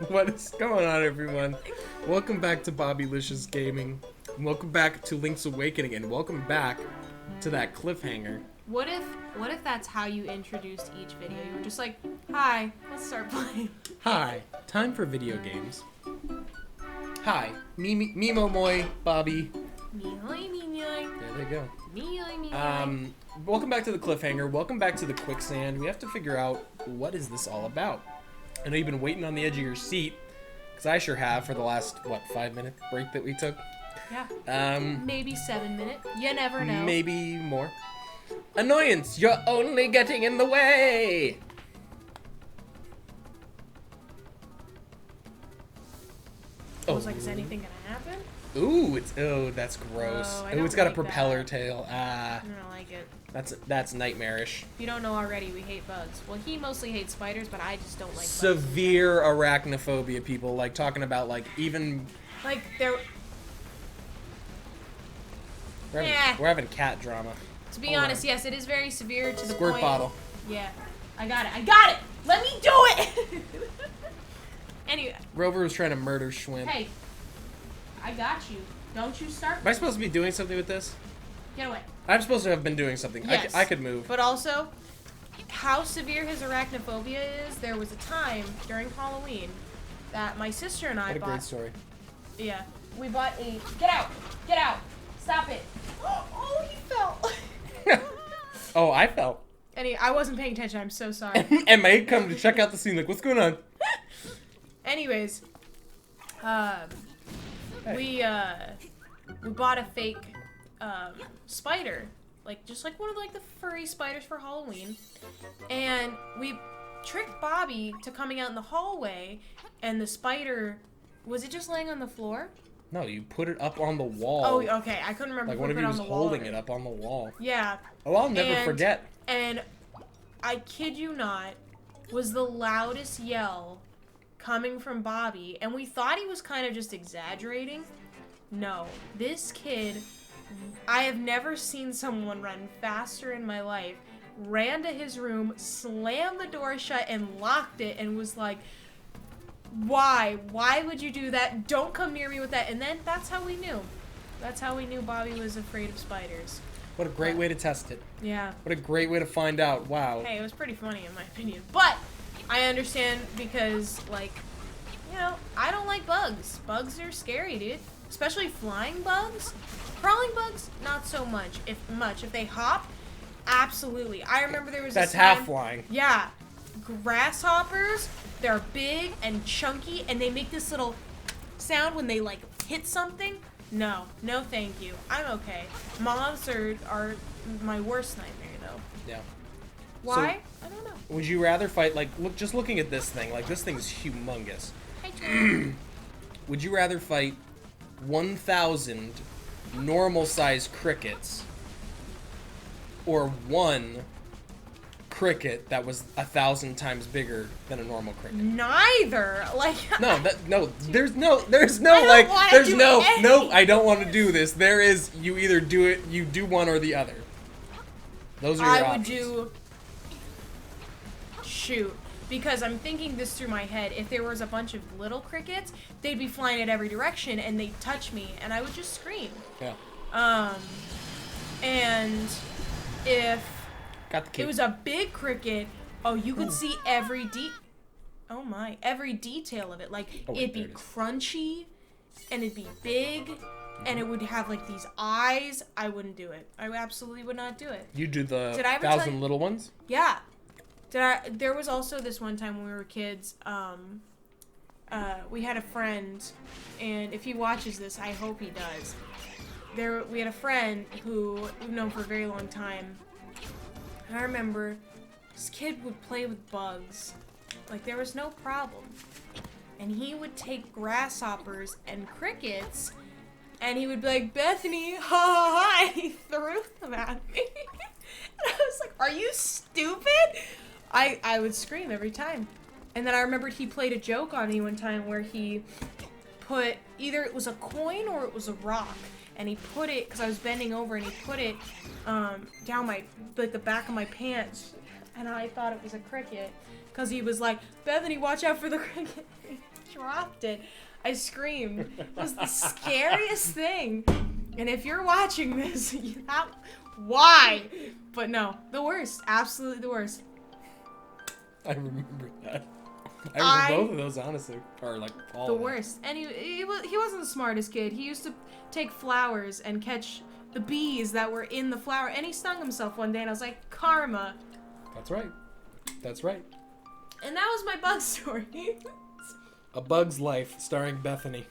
What is going on, everyone? Welcome back to Bobbylicious Gaming. Welcome back to Link's Awakening, and welcome back to that cliffhanger. What if that's how you introduced each video? You were just like, hi, let's start playing. Hi, time for video games. Hi, Mimo Moy, Bobby. There There they go. Me. Welcome back to the cliffhanger. Welcome back to the quicksand. We have to figure out what is this all about. I know you've been waiting on the edge of your seat, because I sure have for the last, 5-minute break that we took. Yeah. Maybe 7 minutes. You never know. Maybe more. Annoyance, you're only getting in the way. I was like, is anything gonna happen? Ooh, that's gross. Oh, I Ooh, don't it's got a like propeller that. tail. I don't like it. That's nightmarish. If you don't know already, we hate bugs. Well, he mostly hates spiders, but I just don't like bugs. Severe arachnophobia, people. Like, talking about, like, even... Like, they're... We're having cat drama. To be Hold honest, on. yes, it is very severe to the Squirt point... bottle. Yeah. I got it! Let me do it! Anyway. Rover was trying to murder Schwinn. Hey. I got you. Don't you start. Am I supposed to be doing something with this? Get away. I'm supposed to have been doing something. Yes. I could move. But also, how severe his arachnophobia is, there was a time during Halloween that my sister and I What a bought... great story. Yeah. We bought a... Get out! Get out! Stop it! Oh, he fell! Oh, I fell. Anyway, I wasn't paying attention. I'm so sorry. And May come to check out the scene, like, what's going on? Anyways, we bought a fake spider, just like one of the furry spiders for Halloween, and we tricked Bobby to coming out in the hallway, and the spider, was it just laying on the floor? No, you put it up on the wall. Oh, okay. I couldn't remember Like if one we of put you it was on the wall. holding it up on the wall. Yeah. Oh, I'll never forget. And I kid you not, was the loudest yell coming from Bobby, and we thought he was kind of just exaggerating. No, this kid, I have never seen someone run faster in my life, ran to his room, slammed the door shut, and locked it, and was like, why? Why would you do that? Don't come near me with that. And then that's how we knew. That's how we knew Bobby was afraid of spiders. What a great way to test it. Yeah. What a great way to find out. Wow. Hey, it was pretty funny in my opinion. But I understand because, I don't like bugs. Bugs are scary, dude. Especially flying bugs. Crawling bugs, not so much. If they hop, absolutely. I remember there was That's this time, half flying. Yeah. Grasshoppers, they're big and chunky, and they make this little sound when they, hit something. No, thank you. I'm okay. Moths are my worst nightmare, though. Yeah. Why? I don't know. Would you rather fight, just looking at this thing, this thing is humongous. Hey, Joe. Would you rather fight 1,000 normal-sized crickets or one cricket that was 1,000 times bigger than a normal cricket? Neither. There's no, anything. no, I don't want to do this. There is, you either do one or the other. Those are your options. Shoot. Because I'm thinking this through my head. If there was a bunch of little crickets, they'd be flying in every direction and they'd touch me and I would just scream. Yeah. And if Got the key. it was a big cricket, you could see every detail of it. It'd be crunchy and it'd be big and it would have these eyes. I wouldn't do it. I absolutely would not do it. You do the Did I ever tell 1,000 you- little ones? Yeah. There was also this one time when we were kids, we had a friend, and if he watches this, I hope he does. We had a friend who we've known for a very long time, and I remember this kid would play with bugs. There was no problem. And he would take grasshoppers and crickets, and he would be like, Bethany, ha ha ha, and he threw them at me. And I was like, are you stupid? I would scream every time. And then I remembered he played a joke on me one time where he put, either it was a coin or it was a rock, and he put it, because I was bending over, and he put it down the back of my pants. and I thought it was a cricket because he was like, Bethany, watch out for the cricket. He dropped it. I screamed. It was the scariest thing. And if you're watching this, why? But no, the worst. Absolutely the worst. I remember that. I remember both of those, honestly. Or, like, all the of them. worst. And he wasn't the smartest kid. He used to take flowers and catch the bees that were in the flower. And he stung himself one day, and I was like, karma. That's right. That's right. And that was my bug story. A Bug's Life, starring Bethany.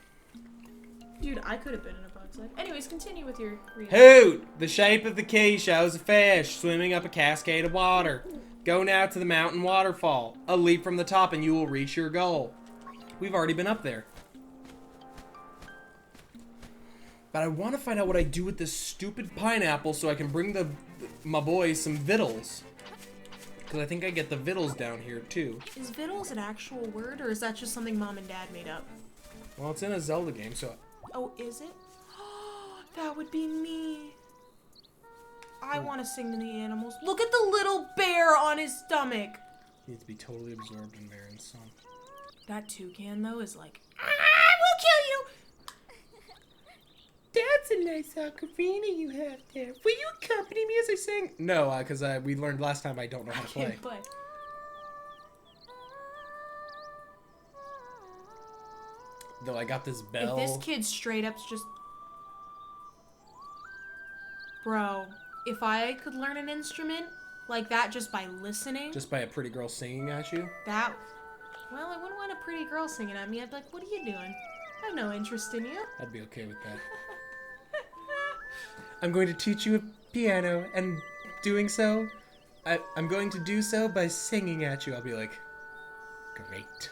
Dude, I could have been in a bug's life. Anyways, continue with your reading. Hoot! The shape of the key shows a fish swimming up a cascade of water. Go now to the mountain waterfall. A leap from the top and you will reach your goal. We've already been up there. But I want to find out what I do with this stupid pineapple so I can bring my boys some vittles. Because I think I get the vittles down here too. Is vittles an actual word, or is that just something Mom and Dad made up? Well, it's in a Zelda game, so... Oh, is it? That would be me. I want to sing to the animals. Look at the little bear on his stomach. You need to be totally absorbed in Baron's song. That toucan, though, is like, I will kill you. That's a nice ocarina you have there. Will you accompany me as I sing? No, because we learned last time I don't know how to play. I can't play. Though I got this bell. If this kid straight up's just... Bro, if I could learn an instrument like that just by listening... Just by a pretty girl singing at you? That... Well, I wouldn't want a pretty girl singing at me. I'd be like, what are you doing? I have no interest in you. I'd be okay with that. I'm going to teach you a piano, and doing so, I'm going to do so by singing at you. I'll be like, great.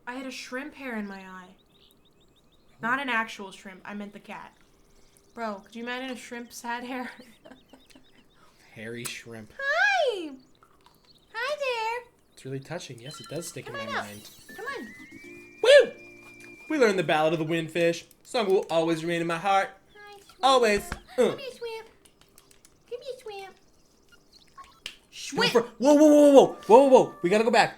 I had a shrimp hair in my eye. Not an actual shrimp. I meant the cat. Bro, could you imagine if shrimps had hair? Hairy shrimp. Hi! Hi there! It's really touching. Yes, it does stick in my mind. Come on. Woo! We learned the Ballad of the Windfish. Song will always remain in my heart. Hi, Always. Give me a swim. Give me a swim. Swim! Whoa, whoa, whoa, whoa, whoa, whoa, whoa. We gotta go back.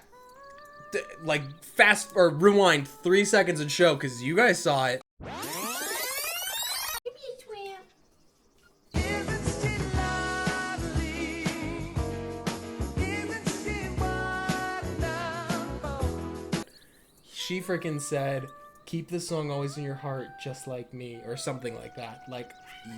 Like, fast, or rewind 3 seconds and show, because you guys saw it. Give me a swim. She freaking said, keep this song always in your heart, just like me, or something like that. Like,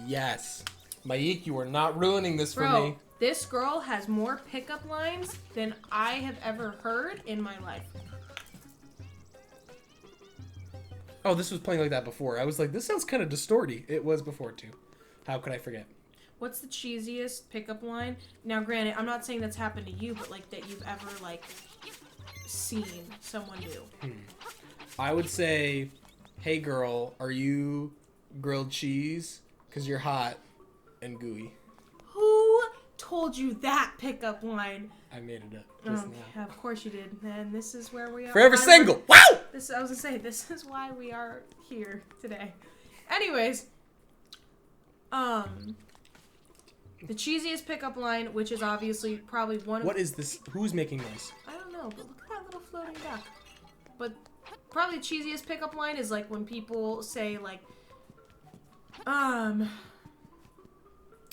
yes. Maik, you are not ruining this for me. This girl has more pickup lines than I have ever heard in my life. Oh, this was playing like that before. I was like, this sounds kind of distorty. It was before, too. How could I forget? What's the cheesiest pickup line? Now, granted, I'm not saying that's happened to you, but, like, that you've ever, like, seen someone do. I would say, hey, girl, are you grilled cheese? Because you're hot and gooey. Who told you that pickup line? I made it up just now. Yeah, of course you did. And this is where we are. Forever single! Wow! I was gonna say, this is why we are here today. Anyways, the cheesiest pickup line, which is obviously probably one of... What is this? Who's making this? I don't know, but look at that little floating duck. But probably the cheesiest pickup line is like when people say like,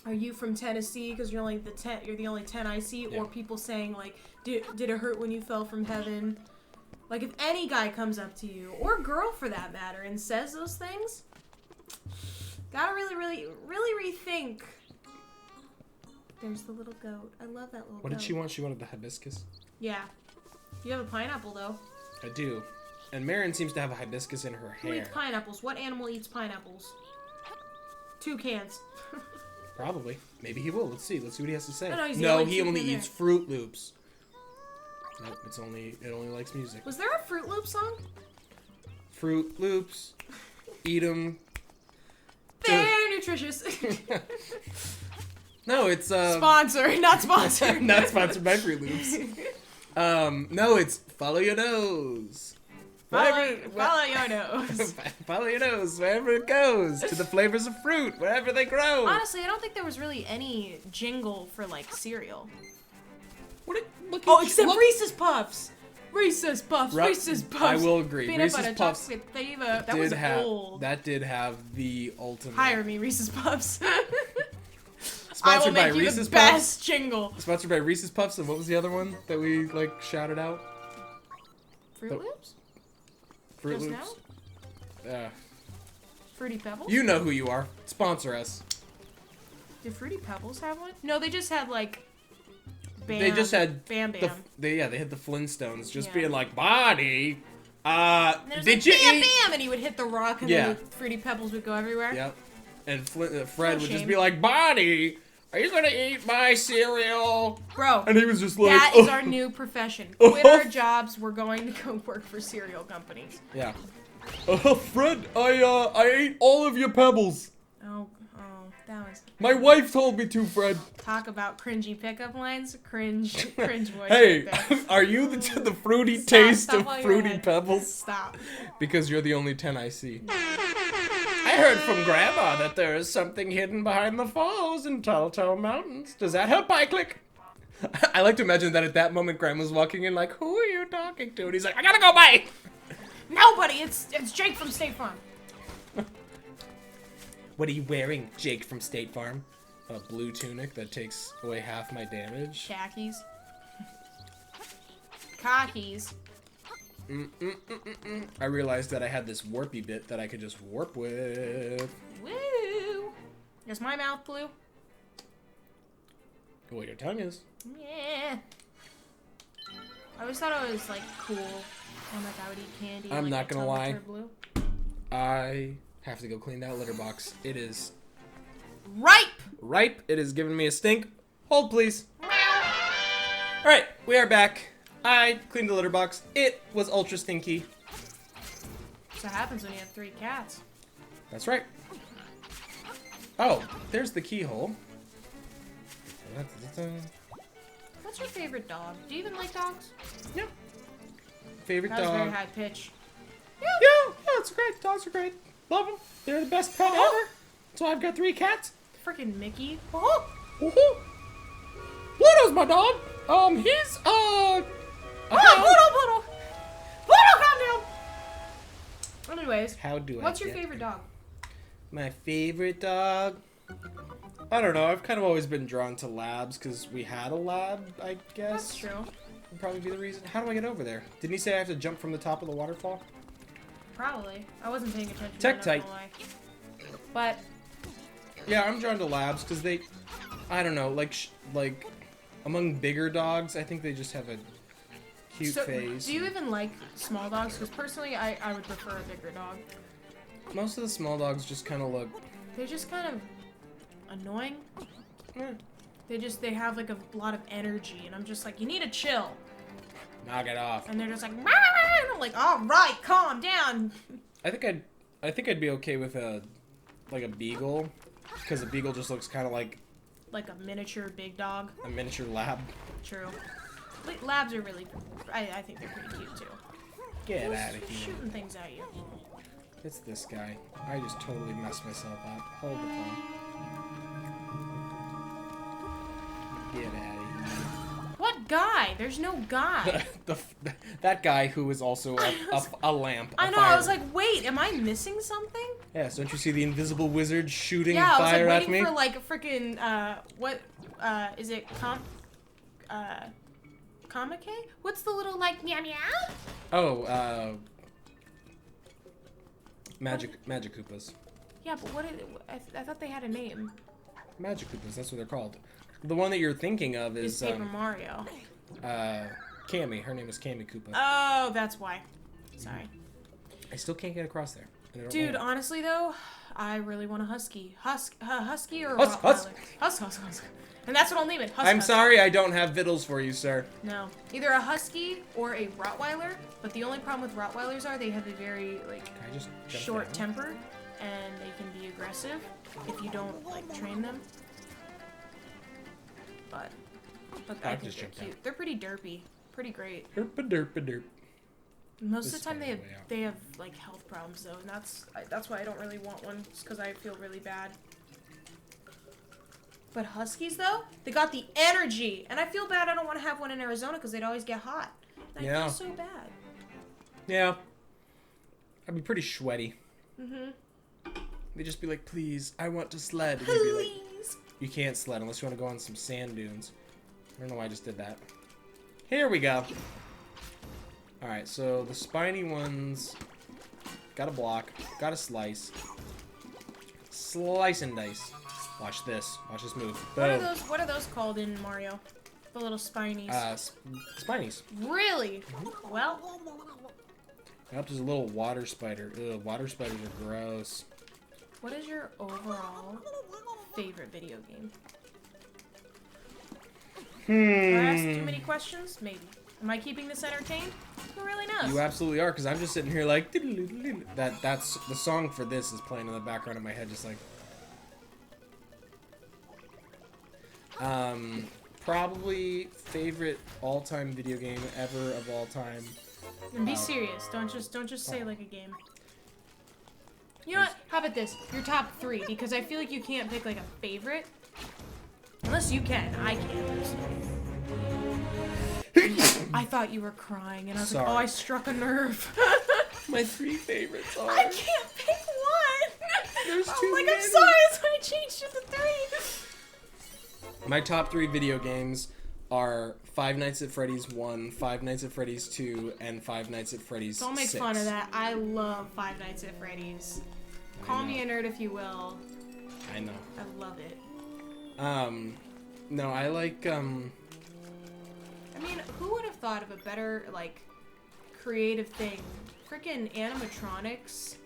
are you from Tennessee? Because you're the only 10 I see. Yeah. Or people saying like, did it hurt when you fell from heaven? Like if any guy comes up to you, or girl for that matter, and says those things, gotta really rethink. There's the little goat. I love that little goat. What did she want? She wanted the hibiscus? Yeah. You have a pineapple though. I do. And Marin seems to have a hibiscus in her Who hair. eats pineapples? What animal eats pineapples? Toucans. Probably. Maybe he will. Let's see. Let's see what he has to say. No, he only eats Fruit Loops. Nope, it only likes music. Was there a Fruit Loop song? Fruit Loops. Eat 'em. They're nutritious. No, it's Sponsor, not sponsored. not sponsored by Fruit Loops. No, it's follow your nose. Follow your nose. Follow your nose wherever it goes. To the flavors of fruit, wherever they grow. Honestly, I don't think there was really any jingle for like cereal. Look Except Reese's Puffs. Reese's Puffs. Reese's Puffs. I will agree. Peanut Reese's butter Puffs chocolate flavor. That was old. That did have the ultimate. Hire me, Reese's Puffs. I will Sponsored by make you Reese's the Puffs. best jingle. Sponsored by Reese's Puffs, and what was the other one that we like shouted out? Fruit Loops? Fruit Just Loops. Fruity Pebbles? You know who you are. Sponsor us. Did Fruity Pebbles have one? No, they just had like. Bam. They just had Bam Bam. They had the Flintstones just Yeah. being like, Bonnie, And did like, you bam, eat? bam, and he would hit the rock, and Yeah. then the Fruity Pebbles would go everywhere. Yep. And Fred No would just shame. be like, Bonnie, are you gonna eat my cereal? Bro, And he was just like, that is our new profession. Quit our jobs. We're going to go work for cereal companies. Yeah. Fred, I ate all of your pebbles. Oh, that was. My wife told me to, Fred. Talk about cringy pickup lines. Cringe voice. Hey, right there. are you the fruity Stop, taste stop of while you're Fruity ahead. Pebbles? Stop. Because you're the only 10 I see. I heard from Grandma that there is something hidden behind the falls in Telltale Mountains. Does that help, I click? I like to imagine that at that moment, Grandma's walking in like, who are you talking to? And he's like, I gotta go by. Nobody. It's Jake from State Farm. What are you wearing, Jake from State Farm? A blue tunic that takes away half my damage. Khakis. Cockies. I realized that I had this warpy bit that I could just warp with. Woo. Is my mouth blue? Well, your tongue is. Yeah. I always thought it was like cool. And like I would eat candy. and, I'm like, not my gonna tongue would lie. turn Blue. I have to go clean that litter box. It is Ripe. ripe. It is giving me a stink. Hold, please. Alright, we are back. I cleaned the litter box. It was ultra stinky. So what happens when you have 3 cats? That's right. Oh, there's the keyhole. What's your favorite dog? Do you even like dogs? Yep. Favorite That was very dog. high pitch. Yeah, it's great. Dogs are great. Love them. They're the best pet ever. So I've got 3 cats. Freaking Mickey. Oh, Pluto's my dog. He's Pluto, Pluto, calm down. Anyways, How do I? what's your get favorite dog? My favorite dog? I don't know. I've kind of always been drawn to labs because we had a lab, I guess. That's true. Would probably be the reason. How do I get over there? Didn't he say I have to jump from the top of the waterfall? Probably. I wasn't paying attention. Tektite. But Yeah, I'm drawn to labs because they, I don't know, like among bigger dogs, I think they just have a cute so, face. do you even like small dogs? Because personally, I would prefer a bigger dog. Most of the small dogs just kind of look. They're just kind of annoying. Eh, They have like a lot of energy, and I'm just like, you need to chill. knock it off. And they're just like, "Rah, rah," and I'm like, all right, calm down. I think I'd be okay with a beagle, because a beagle just looks kind of like Like a miniature big dog. a miniature lab. True. Labs are really, I think they're pretty cute too. Get Who's out of here. shooting things at you? It's this guy. I just totally messed myself up. Hold the phone. Get out of here. What guy? There's no guy. That guy who is also a lamp. I know, I was like, wait, am I missing something? Yes, don't you see the invisible wizard shooting Yeah, I was fire like at me? waiting for like a freaking, what, is it, Kamake? What's the little, like, meow meow? Oh, Magic Koopas. Yeah, but what, I thought they had a name. Magic Koopas, that's what they're called. The one that you're thinking of It's is, Paper Mario. Cammy. Her name is Cammy Koopa. Oh, that's why. Sorry. I still can't get across there. And I don't Dude, know. honestly though, I really want a husky. Husky or a Husk, husk. Rottweiler? Husk. And that's what I'll name it. I'm sorry I don't have vittles for you, sir. No. Either a husky or a Rottweiler, but the only problem with Rottweilers are they have a very, like, Can I just jump short down? temper, and they can be aggressive if you don't, like, train them. But I can think just they're jump down. cute. They're pretty derpy. Pretty great. Derp-a-derp-a-derp. Most This of the time is far they have like health problems though, and that's why I don't really want one, just because I feel really bad. But huskies though, they got the energy, and I feel bad. I don't want to have one in Arizona because they'd always get hot. And I feel so bad. Yeah. I'd be pretty sweaty. Mhm. They'd just be like, "Please, I want to sled." And Please. you'd be like, "You can't sled unless you want to go on some sand dunes." I don't know why I just did that. Here we go. Alright, so the spiny ones got a block, got a slice. Slice and dice. Watch this. Watch this move. Boom. What are those called in Mario? The little spinies. Spinies. Really? Well, Yep, there's a little water spider. Ugh, water spiders are gross. what is your overall favorite video game? Do I ask too many questions? Maybe. Am I keeping this entertained? Who really knows? You absolutely are, because I'm just sitting here like... That's the song for this is playing in the background of my head, just like... Probably favorite all-time video game ever of all time. And be serious. Don't just say like a game. You know what? How about this? Your top 3, because I feel like you can't pick like a favorite. Unless you can. I can't. I thought you were crying, and I was like, oh, I struck a nerve. My 3 favorites are... I can't pick one! There's I'm too like, many. I'm sorry, that's why I changed it to 3. My top 3 video games are Five Nights at Freddy's 1, Five Nights at Freddy's 2, and Five Nights at Freddy's 6. Don't make fun of that. I love Five Nights at Freddy's. Call me a nerd if you will. I know. I love it. No, I like, I mean, who would have thought of a better, like, creative thing? Freaking animatronics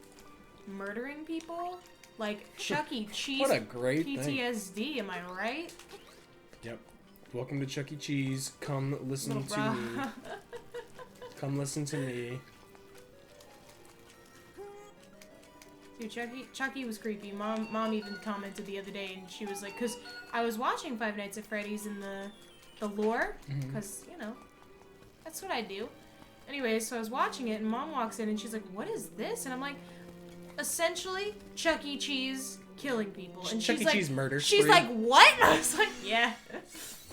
murdering people? Like, Chuck E. Cheese what a great PTSD, thing. am I right? Yep. Welcome to Chuck E. Cheese. Come listen Little to me. Come listen to me. Dude, Chucky was creepy. Mom even commented the other day, and she was like, because I was watching Five Nights at Freddy's in the lore, because, you know, that's what I do. Anyway, so I was watching it, and Mom walks in, and she's like, what is this? And I'm like, essentially, Chuck E. Cheese killing people. And Chuck she's E. like, Cheese murder she's spree. like, what? And I was like, yeah.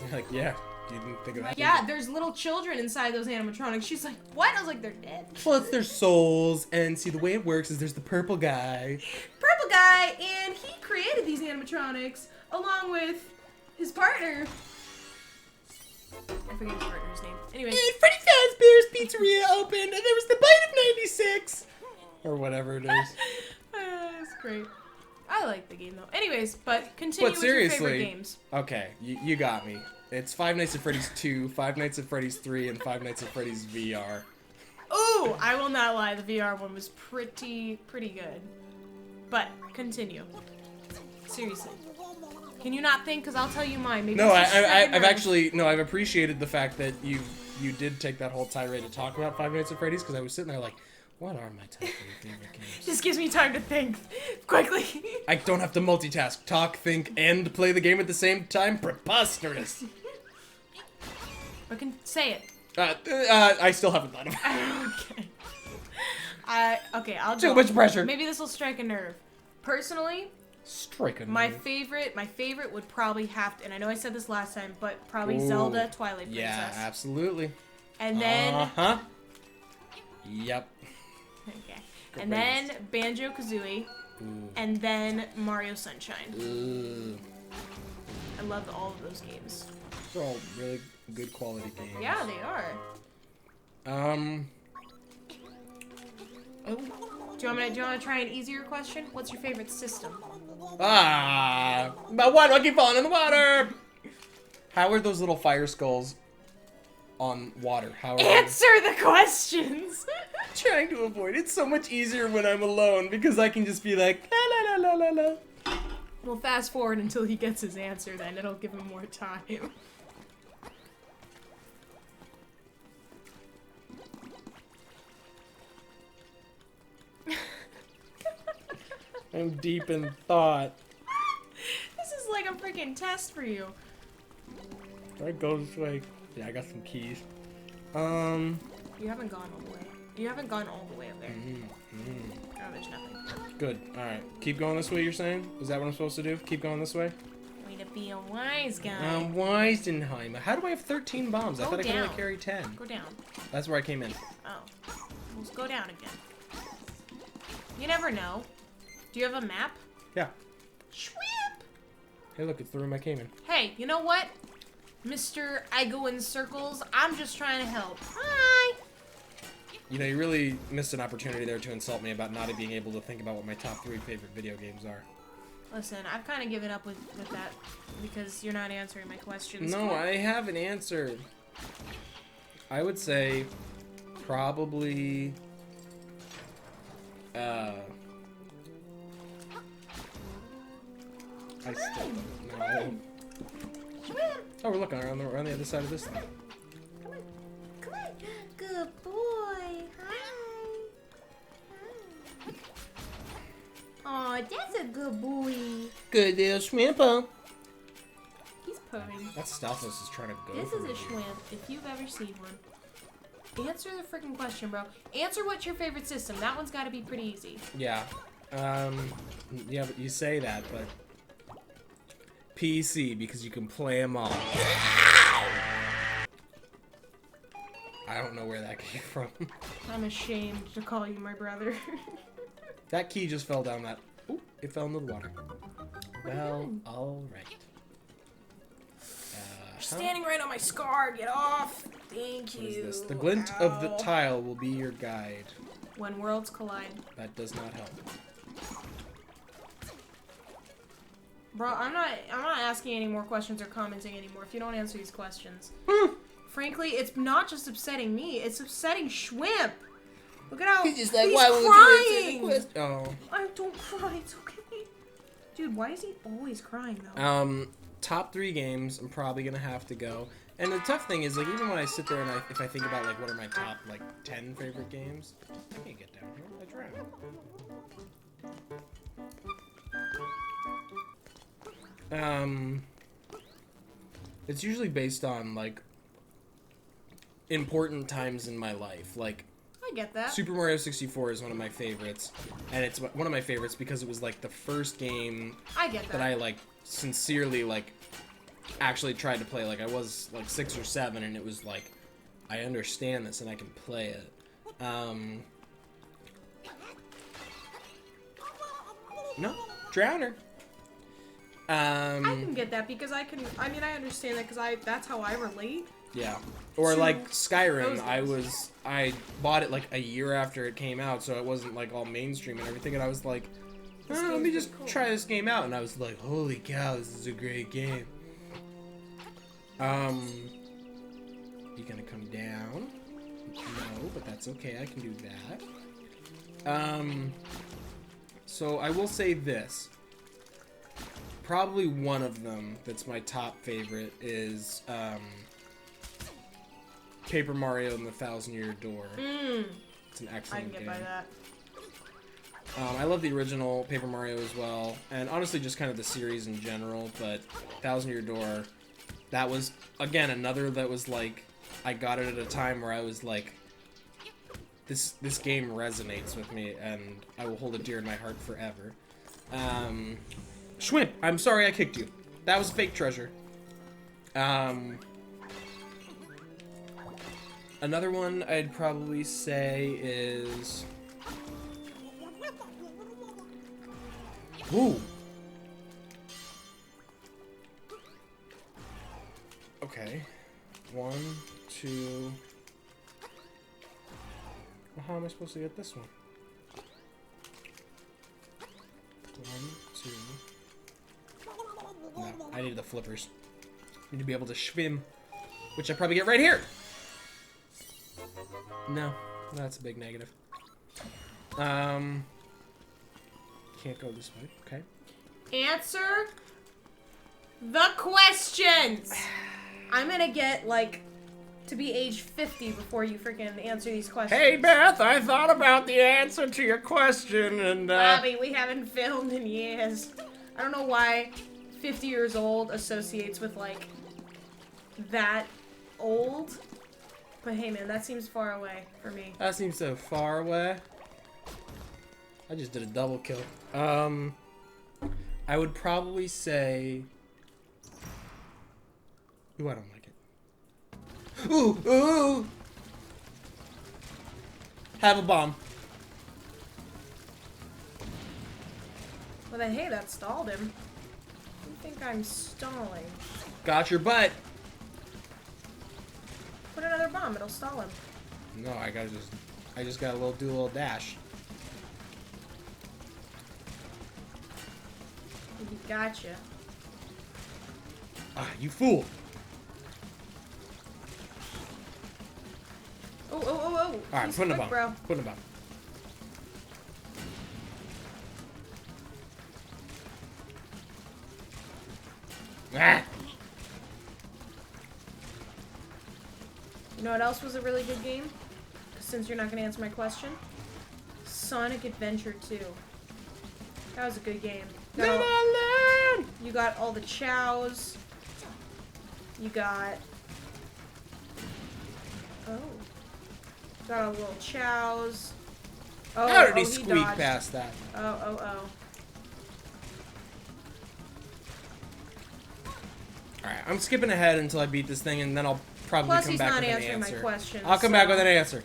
You're like, yeah. You didn't think of that? Yeah, there's little children inside those animatronics. She's like, what? I was like, they're dead. Well, it's their souls, and see, the way it works is there's the purple guy. Purple guy, and he created these animatronics along with his partner. I forget his partner's name. Anyway. And Freddy Fazbear's Pizzeria opened, and there was the bite of 96! Or whatever it is. That's great. I like the game, though. Anyways, but continue But with your favorite seriously, games. Okay, you got me. It's Five Nights at Freddy's 2, Five Nights at Freddy's 3, and Five Nights at Freddy's VR. Ooh, I will not lie. The VR one was pretty good. But, continue. Seriously. Can you not think? Because I'll tell you mine. Maybe No, I've I've appreciated the fact that you did take that whole tirade to talk about Five Nights at Freddy's, because I was sitting there like, what are my top 3 favorite games? This gives me time to think. Quickly. I don't have to multitask, talk, think, and play the game at the same time? Preposterous! I can say it. I still haven't thought of it. Okay. Okay, I'll Too go. much pressure. Maybe this will strike a nerve. Personally, Strike a my nerve. favorite would probably have to, and I know I said this last time, but probably Ooh. Zelda Twilight Princess. Yeah, absolutely. And then Uh-huh. Yep. okay. And then Banjo-Kazooie, and then Mario Sunshine. Ooh. I loved all of those games. They're all really good quality games. Yeah, they are. Oh. Do you want to try an easier question? What's your favorite system? But why do I keep falling in the water? How are those little fire skulls on water? How are Answer the questions! trying to avoid it? It's so much easier when I'm alone because I can just be like, la la la la la la. We'll fast forward until he gets his answer then. It'll give him more time. I'm deep in thought. This is like a freaking test for you. Do I go this way? Yeah, I got some keys. You haven't gone all the way. You haven't gone all the way up there. Oh, there's nothing. Good. All right. Keep going this way, you're saying? Is that what I'm supposed to do? Keep going this way? Way to be a wise guy. Weisenheimer. How do I have 13 bombs? I Go thought I could only down. carry 10. Go down. That's where I came in. Oh. Let's go down again. You never know. Do you have a map? Yeah. Schwip! Hey, look, it's the room I came in. Hey, you know what? Mr. I go in circles. I'm just trying to help. Hi! You know, you really missed an opportunity there to insult me about not being able to think about what my top 3 favorite video games are. Listen, I've kind of given up with that because you're not answering my questions. No, I have an answer. I would say probably I still don't know. Oh, we're looking around we're on the other side of this thing. Come on. Come on. Good boy. Hi. Aw, that's a good boy. Good little swimper. He's purring. That Stalfos is trying to go. This for is me. a shrimp, if you've ever seen one. Answer the freaking question, bro. Answer what's your favorite system. That one's got to be pretty easy. Yeah. Yeah, but you say that, but PC, because you can play them all. I don't know where that came from. I'm ashamed to call you my brother. That key just fell down that. Ooh, it fell into the water. Well, alright. You're standing right on my scar. Get off. Thank you. What is this? The glint of the tile will be your guide. When worlds collide. That does not help. Bro, I'm not asking any more questions or commenting anymore if you don't answer these questions. Frankly, it's not just upsetting me, it's upsetting Schwimp. Look at how he's crying. Oh. I don't cry, it's okay. Dude, why is he always crying though? Top 3 games, I'm probably gonna have to go. And the tough thing is, like, even when I sit there and if I think about, like, what are my top, like, 10 favorite games, I can't get down here. I drown. It's usually based on, like, important times in my life. Like, I get that. Super Mario 64 is one of my favorites. And it's one of my favorites because it was, like, the first game I get that I, like, sincerely, like, actually tried to play. Like, I was, like, 6 or 7, and it was, like, I understand this and I can play it. No, Drowner. I can get that because I understand that because that's how I relate. Yeah. Or like those Skyrim, games. I bought it like a year after it came out, so it wasn't like all mainstream and everything, and I was like, let me just try this game out, and I was like, holy cow, this is a great game. You gonna come down? No, but that's okay, I can do that. So I will say this. Probably one of them that's my top favorite is, Paper Mario and the Thousand-Year Door. It's an excellent game. I can get by that. I love the original Paper Mario as well, and honestly just kind of the series in general, but Thousand-Year Door, that was, again, another that was like, I got it at a time where I was like, this game resonates with me, and I will hold it dear in my heart forever. Schwimp, I'm sorry I kicked you. That was a fake treasure. Another one I'd probably say is... Ooh. Okay. 1, 2... Well, how am I supposed to get this one? 1, 2... No, I needed the flippers. I need to be able to swim, which I probably get right here. No, that's a big negative. Can't go this way. Okay. Answer the questions. I'm gonna get like to be age 50 before you freaking answer these questions. Hey Beth, I thought about the answer to your question, and Bobby, we haven't filmed in years. I don't know why 50 years old associates with like that old. But hey, man, that seems far away for me. That seems so far away. I just did a double kill. I would probably say... Ooh, I don't like it. Ooh, ooh! Have a bomb. Well then, hey, that stalled him. You think I'm stalling? Got your butt. Put another bomb, it'll stall him. No, I just gotta do a little dash. He gotcha. Ah, you fool. Oh, oh, oh, oh. Alright, He's putting a quick, bomb. bro. Putting a bomb. Ah! You know what else was a really good game? Since you're not going to answer my question. Sonic Adventure 2. That was a good game. You got all the chows. You got... Oh. Got all the little chows. Oh, How did he he squeak dodged. past that? Oh, oh, oh. Alright, I'm skipping ahead until I beat this thing, and then I'll probably Plus, come he's back not with an answering my answer. question. I'll come back with an answer.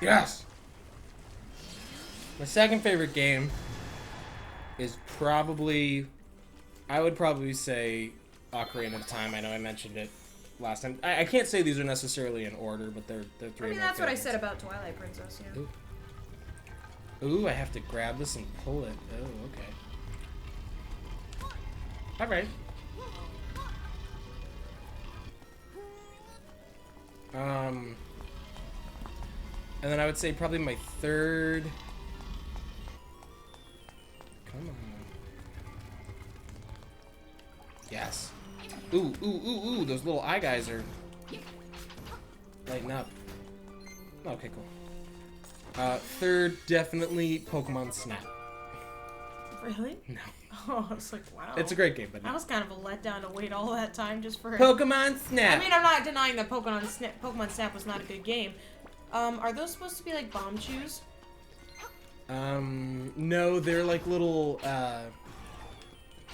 Yes! My second favorite game is probably... I would probably say Ocarina of Time. I know I mentioned it last time. I can't say these are necessarily in order, but they're three I of mean, my that's what I favorites. said about Twilight Princess, yeah. Ooh, I have to grab this and pull it. Oh, okay. Alright. And then I would say probably my third... Come on. Yes. Ooh, ooh, ooh, ooh, those little eye guys are lighting up. Okay, cool. Third, definitely Pokemon Snap. Really? No. Oh, I was like, wow. It's a great game, but no. That was kind of a letdown to wait all that time just for... Pokemon Snap! I mean, I'm not denying that Pokemon Snap was not a good game. Are those supposed to be like bomb chews? No, they're like little,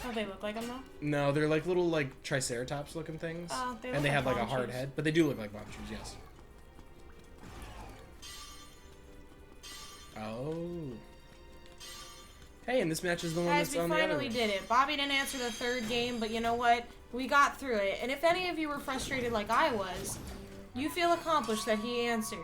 Oh, they look like them though? No, they're like little, like, Triceratops looking things. Oh, they look and they like have, like, a bomb hard chews. head. But they do look like bomb chews, yes. Oh. Hey, and this match is the one Guys, that's we on the other finally one. did it. Bobby didn't answer the third game, but you know what? We got through it. And if any of you were frustrated like I was, you feel accomplished that he answered.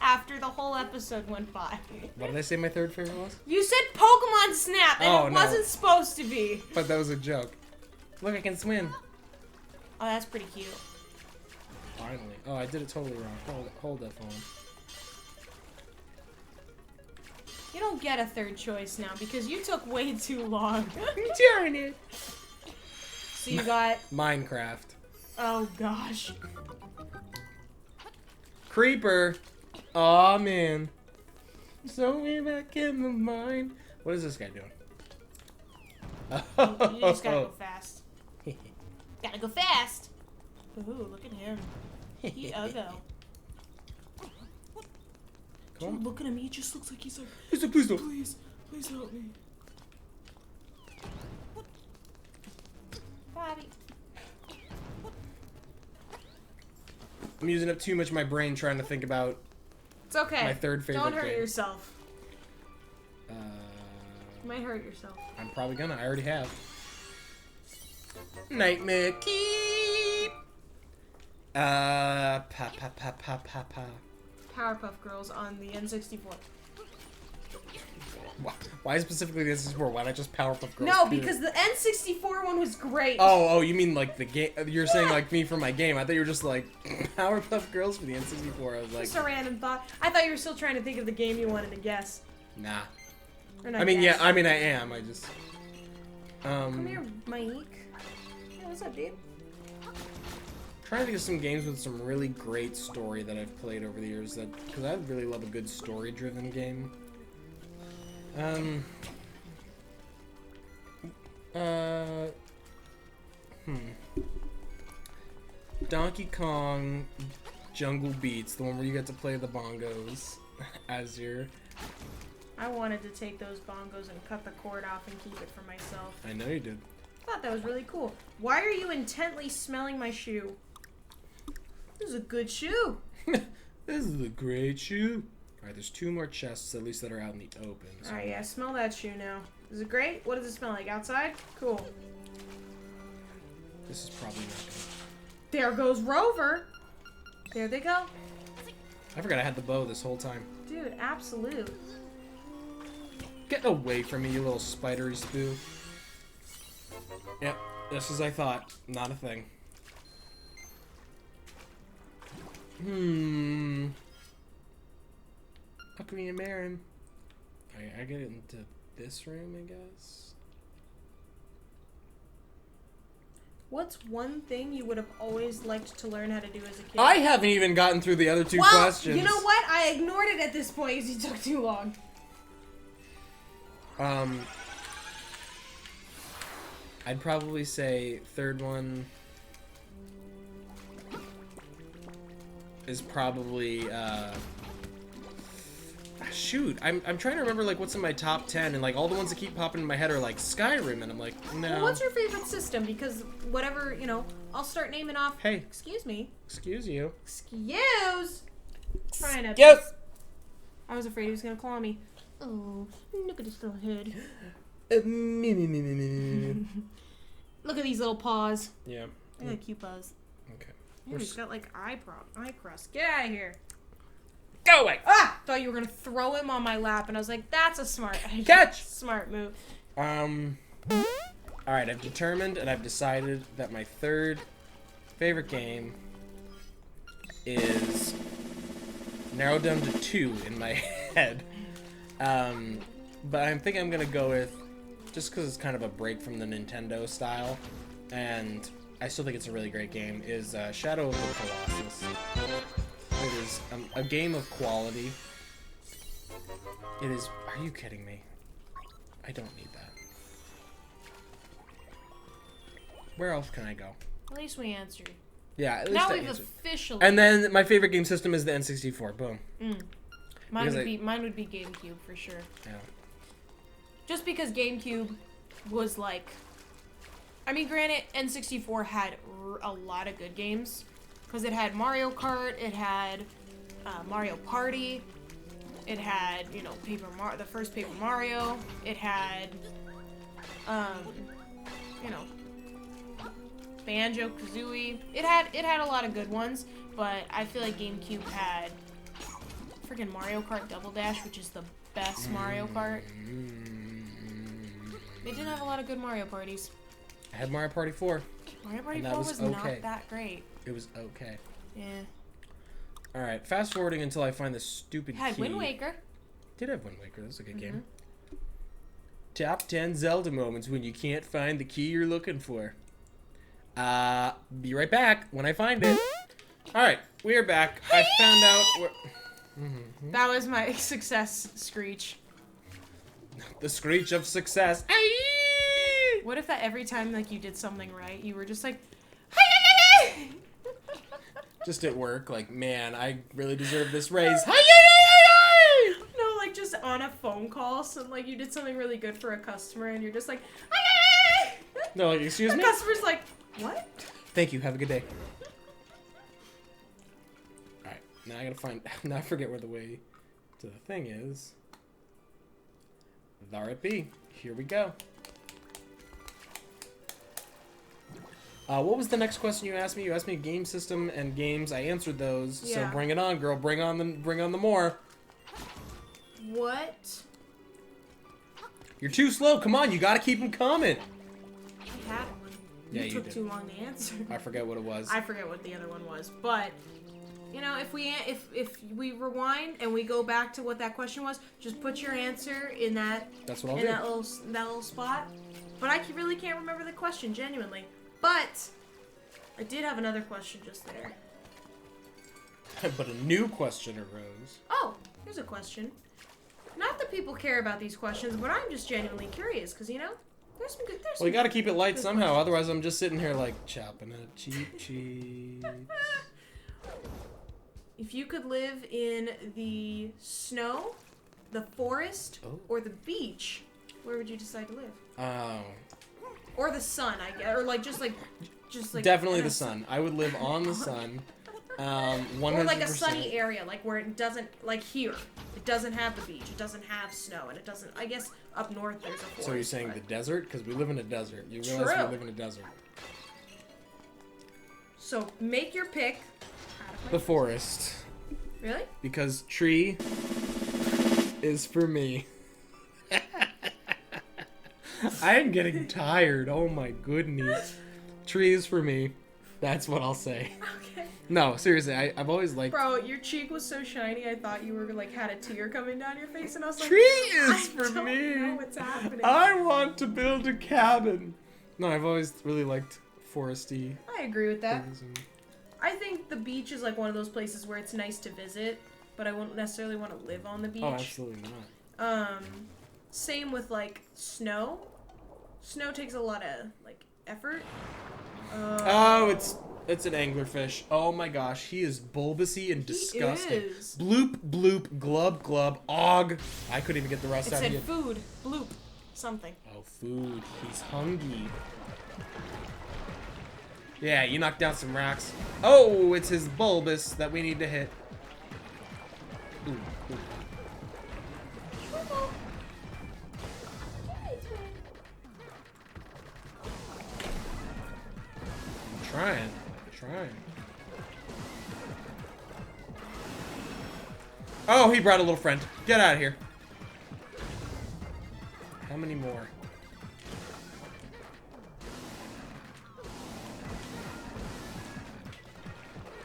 After the whole episode went by. What did I say my third favorite was? You said Pokemon Snap, and Oh, it no. wasn't supposed to be. But that was a joke. Look, I can swim. Oh, that's pretty cute. Finally. Oh, I did it totally wrong. Hold that phone. You don't get a third choice now because you took way too long. Darn it. So you got... Minecraft. Oh, gosh. Creeper. Aw, man. So way back in the mine. What is this guy doing? You just gotta go fast. Gotta go fast. Ooh, look at him. He uggo. Come on. Looking at me, he just looks like he's like, Please don't. please help me. Bobby. I'm using up too much of my brain trying to think about It's okay. my third favorite Don't hurt game. yourself. You might hurt yourself. I'm probably gonna. I already have. Nightmare Keep. Pa pa pa pa pa pa. Powerpuff Girls on the N64. Why specifically the N64? Why not just Powerpuff Girls? No, period? because the N64 one was great. Oh, you mean like the game? You're saying like me for my game? I thought you were just like Powerpuff Girls for the N64. I was like, Just a random thought. I thought you were still trying to think of the game you wanted to guess. nah. Or not I mean, guess. yeah. I mean, I am. I just. Come here, Mike. Hey, what's up, dude? Trying to think of some games with some really great story that I've played over the years. That because I really love a good story-driven game. Um. Donkey Kong Jungle Beats, the one where you get to play the bongos as your... I wanted to take those bongos and cut the cord off and keep it for myself. I know you did. I thought that was really cool. Why are you intently smelling my shoe? This is a good shoe. This is a great shoe. Alright, there's 2 more chests, at least that are out in the open. So. Alright, yeah, smell that shoe now. Is it great? What does it smell like? Outside? Cool. This is probably not good. There goes Rover. There they go. I forgot I had the bow this whole time. Dude, absolute. Get away from me, you little spidery spoo. Yep, just as I thought. Not a thing. Fuck me and Marin. I get into this room, I guess. What's one thing you would have always liked to learn how to do as a kid? I haven't even gotten through the other 2 questions. You know what? I ignored it at this point because you took too long. I'd probably say third one is probably shoot, I'm trying to remember like what's in my top 10, and like all the ones that keep popping in my head are like Skyrim, and I'm like, no. Well, what's your favorite system? Because whatever, you know, I'll start naming off. Hey. Excuse me. Excuse you. Excuse. Trying to. Yes. I was afraid he was gonna claw me. Oh, look at his little head. Look at these little paws. Yeah. I got cute paws. Okay. Ooh, he's got like eye crust. Get out of here. Go away. Ah! Thought you were gonna throw him on my lap, and I was like, "That's a smart catch." Smart move. All right. I've determined and I've decided that my third favorite game is narrowed down to 2 in my head. But I think I'm gonna go with, just because it's kind of a break from the Nintendo style, and I still think it's a really great game, is Shadow of the Colossus. It is a game of quality. It is... Are you kidding me? I don't need that. Where else can I go? At least we answered. Yeah, at least Now I we've answered. officially. And then my favorite game system is the N64. Boom. Mine would be GameCube for sure. Yeah. Just because GameCube was like, I mean, granted, N64 had a lot of good games because it had Mario Kart, it had Mario Party, it had, you know, the first Paper Mario, it had, you know, Banjo-Kazooie. It had a lot of good ones, but I feel like GameCube had freaking Mario Kart Double Dash, which is the best Mario Kart. They didn't have a lot of good Mario parties. I had Mario Party 4. Mario Party 4 was not that great. It was okay. Yeah. Alright, fast forwarding until I find this stupid key. Had Wind Waker. Did have Wind Waker. That was a good game. Top 10 Zelda moments when you can't find the key you're looking for. Be right back when I find it. Alright, we are back. I found out where... That was my success screech. The screech of success. What if that every time like you did something right, you were just like, just at work, like, man, I really deserve this raise. No, like just on a phone call, so like you did something really good for a customer, and you're just like, no, like, excuse me. The customer's like, what? Thank you. Have a good day. All right, now I gotta find. Now I forget where the way to the thing is. There it be. Here we go. What was the next question you asked me? You asked me game system and games. I answered those. Yeah. So bring it on, girl. Bring on the more. What? You're too slow. Come on, you gotta keep them coming. I had one. Yeah, you took did. too long to answer. I forget what it was. I forget what the other one was, but you know, if we rewind and we go back to what that question was, just put your answer in that. That's what I'll in do. that little spot. But I really can't remember the question genuinely. But I did have another question just there. But a new question arose. Oh, here's a question. Not that people care about these questions, but I'm just genuinely curious because, you know, there's some good. Well, you got to keep it light somehow. Otherwise, I'm just sitting here like chopping a cheap cheese. If you could live in the snow, the forest, or the beach, where would you decide to live? Oh. Or the sun, I guess, or like just like. Definitely the sun. I would live on the sun. 100%. Or like a sunny area, like where it doesn't, like here, it doesn't have the beach, it doesn't have snow, and it doesn't. I guess up north there's a forest. So you're saying the desert? Because we live in a desert. You realize True. we live in a desert. So make your pick. The forest. Really? Because tree is for me. I am getting tired. Oh my goodness. Tree is for me. That's what I'll say. Okay. No, seriously, I've always liked... Bro, your cheek was so shiny, I thought you were like had a tear coming down your face, and I was like, Tree is for I don't me. know what's happening. I want to build a cabin. No, I've always really liked foresty I agree with that. things. And... I think the beach is like one of those places where it's nice to visit, but I wouldn't necessarily want to live on the beach. Oh, absolutely not. Same with like snow. Snow takes a lot of like effort. Oh, it's an anglerfish. Oh my gosh, he is bulbousy and disgusting. He is. Bloop, bloop, glub, glub, og. I couldn't even get the rest It out of said it. food, bloop, something. Oh, food. He's hungry. Yeah, you knocked down some rocks. Oh, it's his bulbous that we need to hit. Ooh, ooh. I'm trying. Oh, he brought a little friend. Get out of here. How many more?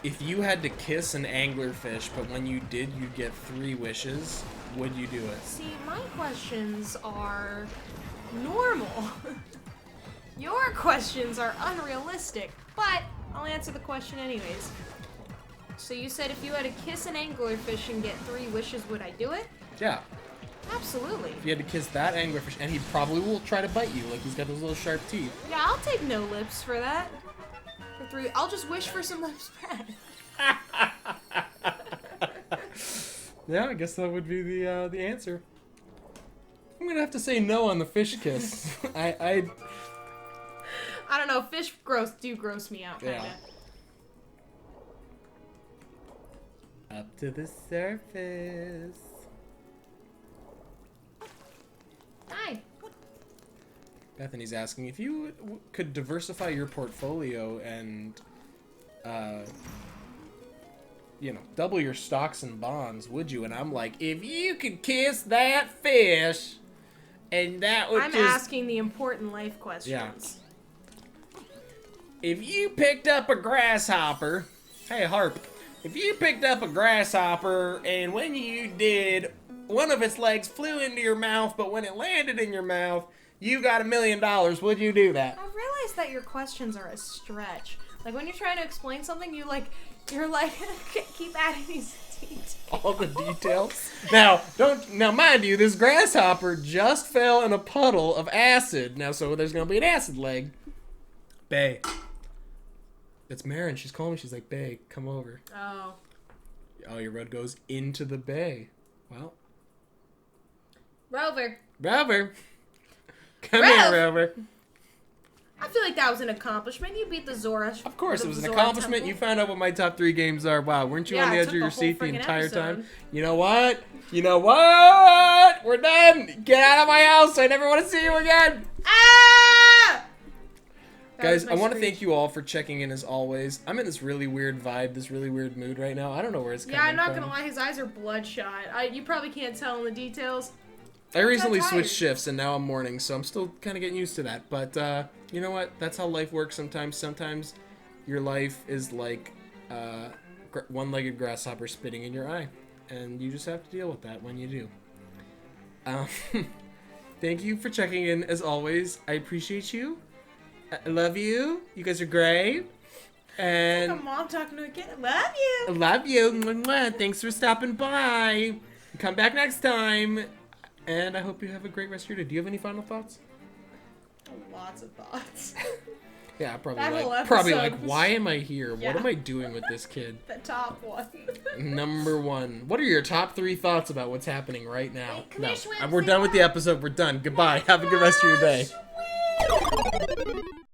If you had to kiss an anglerfish, but when you did, you'd get 3 wishes, would you do it? See, my questions are normal. Your questions are unrealistic, but I'll answer the question anyways. So you said if you had to kiss an anglerfish and get 3 wishes, would I do it? Yeah. Absolutely. If you had to kiss that anglerfish, and he probably will try to bite you, like he's got those little sharp teeth. Yeah, I'll take no lips for that. For 3, I'll just wish for some lips back. Yeah, I guess that would be the answer. I'm gonna have to say no on the fish kiss. I don't know, fish do gross me out, kinda. Yeah. Up to the surface. Hi. Bethany's asking if you could diversify your portfolio and, you know, double your stocks and bonds, would you? And I'm like, if you could kiss that fish, and that would I'm asking the important life questions. Yeah. If you picked up a grasshopper, hey Harp, if you picked up a grasshopper and when you did, one of its legs flew into your mouth, but when it landed in your mouth, you got $1 million, would you do that? I realize that your questions are a stretch. Like when you're trying to explain something, you're like, keep adding these details. All the details. Now mind you, this grasshopper just fell in a puddle of acid. Now, so there's gonna be an acid leg. Bae. It's Marin. She's calling me. She's like, Bae, come over. Oh. Oh, your road goes into the bay. Well. Rover. Come here, Rover. I feel like that was an accomplishment. You beat the Zora. Of course, it was an Zora accomplishment. temple. You found out what my top 3 games are. Wow, weren't you Yeah, on the it edge took of your the whole seat the friggin' entire episode. time? You know what? We're done. Get out of my house. I never want to see you again. Ah! Guys, I want to thank you all for checking in as always. I'm in this really weird vibe, this really weird mood right now. I don't know where it's coming from. Yeah, I'm not gonna lie, his eyes are bloodshot. You probably can't tell in the details. I recently tired. switched shifts and now I'm morning, so I'm still kind of getting used to that. But you know what? That's how life works sometimes. Sometimes your life is like one-legged grasshopper spitting in your eye. And you just have to deal with that when you do. Thank you for checking in as always. I appreciate you. I love you. You guys are great. And Like a mom talking to a kid. Love you. love you. Mwah, mwah. Thanks for stopping by. Come back next time. And I hope you have a great rest of your day. Do you have any final thoughts? Lots of thoughts. Yeah, That whole probably episode like, was- why am I here? Yeah. What am I doing with this kid? The top one. Number 1. What are your top 3 thoughts about what's happening right now? Wait, come No, here, Schwinn, we're say done with the episode. We're done. Goodbye. Have a good rest of your day.